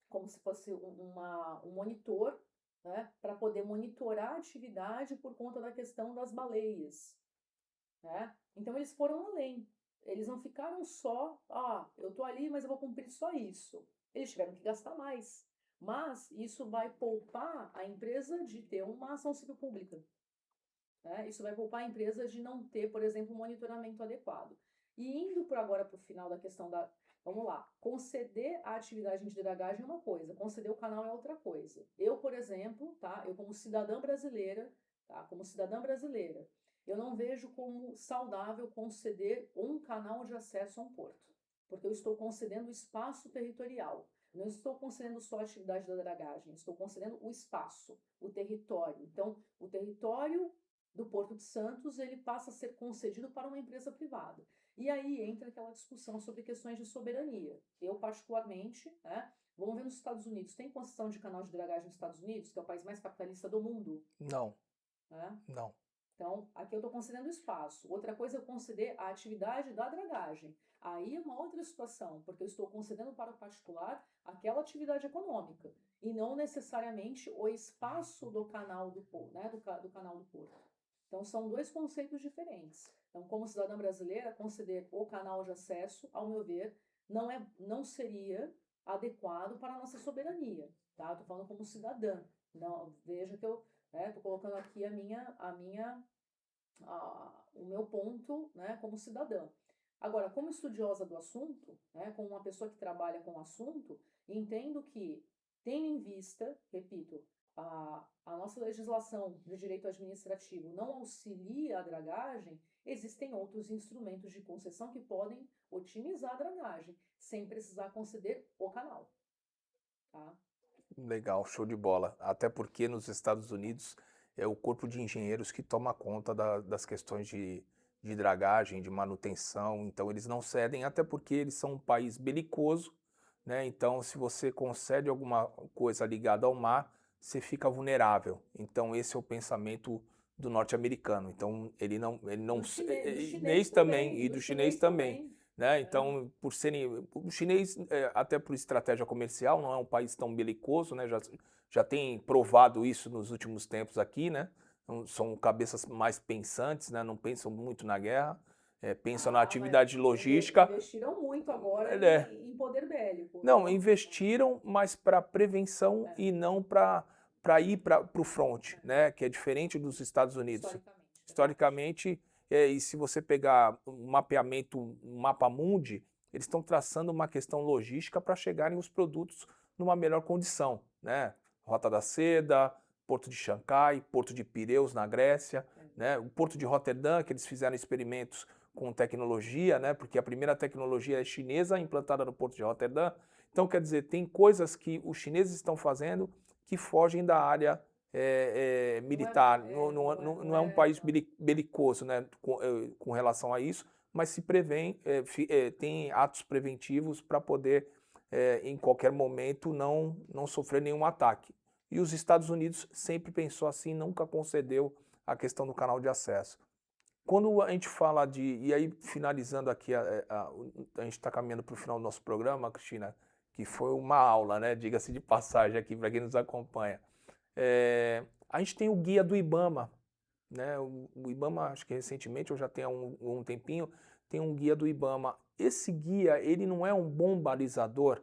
como se fosse um monitor, né, para poder monitorar a atividade por conta da questão das baleias, né? Então eles foram além. Eles não ficaram só, eu estou ali, mas eu vou cumprir só isso. Eles tiveram que gastar mais. Mas isso vai poupar a empresa de ter uma ação civil pública, né? Isso vai poupar a empresa de não ter, por exemplo, um monitoramento adequado. E indo agora para o final da questão da... Vamos lá, conceder a atividade de dragagem é uma coisa, conceder o canal é outra coisa. Eu, por exemplo, tá? Eu como cidadã brasileira, tá? Como cidadã brasileira, eu não vejo como saudável conceder um canal de acesso a um porto, porque eu estou concedendo o espaço territorial. Não estou concedendo só a atividade da dragagem, estou concedendo o espaço, o território. Então, o território do Porto de Santos, ele passa a ser concedido para uma empresa privada. E aí entra aquela discussão sobre questões de soberania. Eu, particularmente, né, vamos ver nos Estados Unidos, tem concessão de canal de dragagem nos Estados Unidos, que é o país mais capitalista do mundo? Não, Né? não. Então, aqui eu estou concedendo espaço. Outra coisa é eu conceder a atividade da dragagem. Aí é uma outra situação, porque eu estou concedendo para o particular aquela atividade econômica e não necessariamente o espaço do canal do porto, né, do canal do porto. Então, são dois conceitos diferentes. Então, como cidadã brasileira, conceder o canal de acesso, ao meu ver, não seria adequado para a nossa soberania. Tá? Estou falando como cidadã. Não, veja que eu estou colocando aqui o meu ponto, né, como cidadã. Agora, como estudiosa do assunto, né, como uma pessoa que trabalha com o assunto, entendo que, tendo em vista, repito, a nossa legislação de direito administrativo não auxilia a dragagem, existem outros instrumentos de concessão que podem otimizar a dragagem, sem precisar conceder o canal. Tá? Legal, show de bola. Até porque nos Estados Unidos é o corpo de engenheiros que toma conta das questões de dragagem, de manutenção. Então eles não cedem, até porque eles são um país belicoso, né? Então se você concede alguma coisa ligada ao mar, você fica vulnerável. Então esse é o pensamento do norte-americano. Então ele não Do chinês chinês também também, e do chinês também. Né? Então, por serem, o chinês, até por estratégia comercial, não é um país tão belicoso, né? Já tem provado isso nos últimos tempos aqui, né? Então, são cabeças mais pensantes, né? Não pensam muito na guerra, pensam na atividade logística. Investiram muito agora em poder bélico. Não, investiram, mas para prevenção e não para ir para o front, né? Que é diferente dos Estados Unidos. Historicamente, e se você pegar um mapeamento, um mapa mundi, eles estão traçando uma questão logística para chegarem os produtos numa melhor condição, né? Rota da Seda, Porto de Xangai, Porto de Pireus, na Grécia, né? O Porto de Roterdã, que eles fizeram experimentos com tecnologia, né? Porque a primeira tecnologia é chinesa, implantada no Porto de Roterdã. Então, quer dizer, tem coisas que os chineses estão fazendo que fogem da área militar. Não é um país belicoso, né? Com relação a isso, mas se prevém, tem atos preventivos para poder, em qualquer momento, não sofrer nenhum ataque. E os Estados Unidos sempre pensou assim, nunca concedeu a questão do canal de acesso. Quando a gente fala e aí finalizando aqui, a gente está caminhando para o final do nosso programa, Cristina, que foi uma aula, né? Diga-se de passagem aqui para quem nos acompanha. A gente tem o guia do IBAMA, né? O IBAMA, acho que recentemente, eu já tenho um tempinho, tem um guia do IBAMA. Esse guia, ele não é um bom balizador,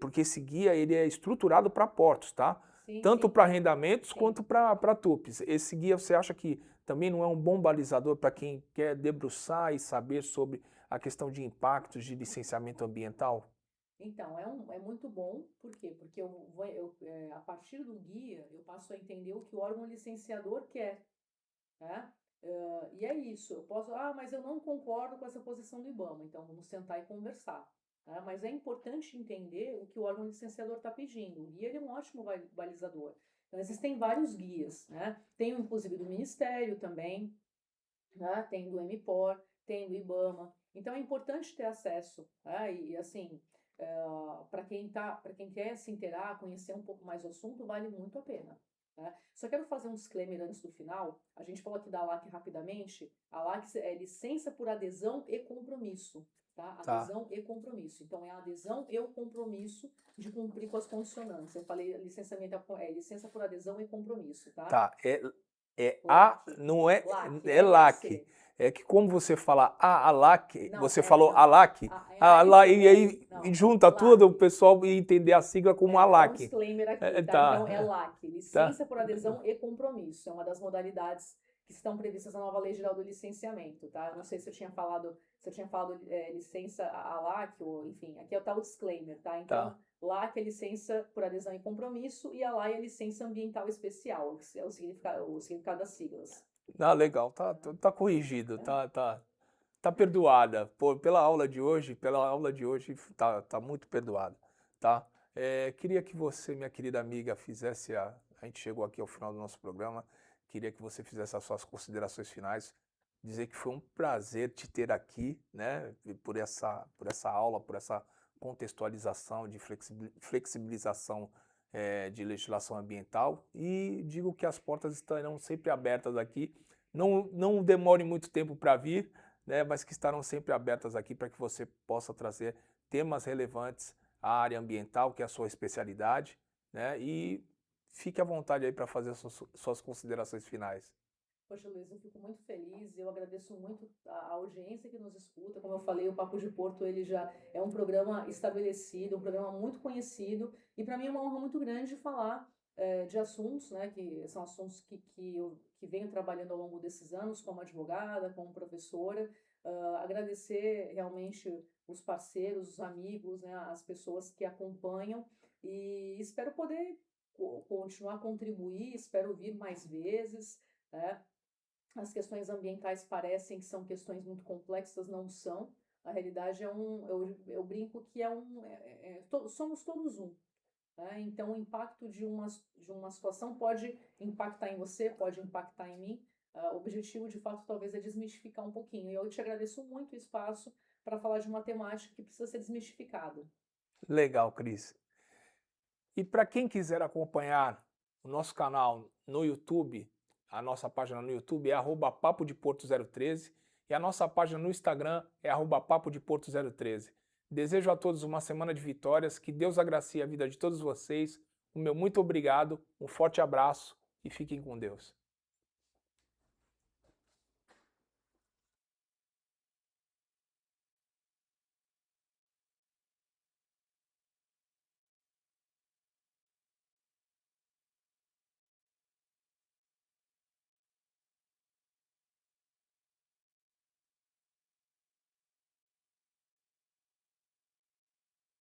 porque esse guia ele é estruturado para portos, tá? Sim, tanto sim. para arrendamentos Sim. quanto para TUPs. Esse guia, você acha que também não é um bom balizador para quem quer debruçar e saber sobre a questão de impactos de licenciamento ambiental? Então, é muito bom, por quê? Porque a partir do guia, eu passo a entender o que o órgão licenciador quer, né? E é isso, eu posso, mas eu não concordo com essa posição do IBAMA, então vamos sentar e conversar. Né? Mas é importante entender o que o órgão licenciador está pedindo. O guia ele é um ótimo balizador. Então, existem vários guias, né? Tem inclusive do Ministério também, né? Tem do MPOR, tem do IBAMA. Então é importante ter acesso, né? E assim, para quem quer se inteirar, conhecer um pouco mais o assunto, vale muito a pena. Né? Só quero fazer um disclaimer antes do final. A gente falou aqui da LAC rapidamente. A LAC é licença por adesão e compromisso. Tá? Adesão e compromisso. Então, é a adesão e o compromisso de cumprir com as condicionantes. Eu falei licenciamento é licença por adesão e compromisso. Tá? Tá, LAC. não é, LAC, é LAC. LAC. É que como você fala a LAC, Não, você falou não. ALAC, e aí Não, junta LAC. tudo, o pessoal ia entender a sigla como É um ALAC. disclaimer aqui, tá? Tá. Então, é LAC, licença por adesão e compromisso. É uma das modalidades que estão previstas na nova Lei Geral do Licenciamento, tá? Eu não sei se eu tinha falado, licença a LAC, ou enfim, aqui é o tal disclaimer, tá? Então, LAC é licença por adesão e compromisso, e a LAI é licença ambiental especial, que é o significado das siglas. Legal, tá corrigido, tá perdoada. Pela aula de hoje, tá muito perdoada, tá? Queria que você, minha querida amiga, fizesse a gente chegou aqui ao final do nosso programa, queria que você fizesse as suas considerações finais, dizer que foi um prazer te ter aqui, né? Por essa aula, por essa contextualização de flexibilização de legislação ambiental, e digo que as portas estarão sempre abertas aqui. Não demore muito tempo para vir, né, mas que estarão sempre abertas aqui para que você possa trazer temas relevantes à área ambiental, que é a sua especialidade, né, e fique à vontade aí para fazer suas considerações finais. Poxa, Luiz, eu fico muito feliz, eu agradeço muito a audiência que nos escuta. Como eu falei, o Papo de Porto ele já é um programa estabelecido, um programa muito conhecido, e para mim é uma honra muito grande falar de assuntos, né, que são assuntos que eu venho trabalhando ao longo desses anos como advogada, como professora. Agradecer realmente os parceiros, os amigos, né, as pessoas que acompanham, e espero poder continuar a contribuir, espero vir mais vezes, né? As questões ambientais parecem que são questões muito complexas, não são. A realidade eu brinco que somos todos um. Né? Então, o impacto de uma situação pode impactar em você, pode impactar em mim. O objetivo, de fato, talvez é desmistificar um pouquinho. E eu te agradeço muito o espaço para falar de uma temática que precisa ser desmistificada. Legal, Cris. E para quem quiser acompanhar o nosso canal no YouTube, a nossa página no YouTube é @papodeporto013 e a nossa página no Instagram é @papodeporto013. Desejo a todos uma semana de vitórias, que Deus agracie a vida de todos vocês. O meu muito obrigado, um forte abraço e fiquem com Deus.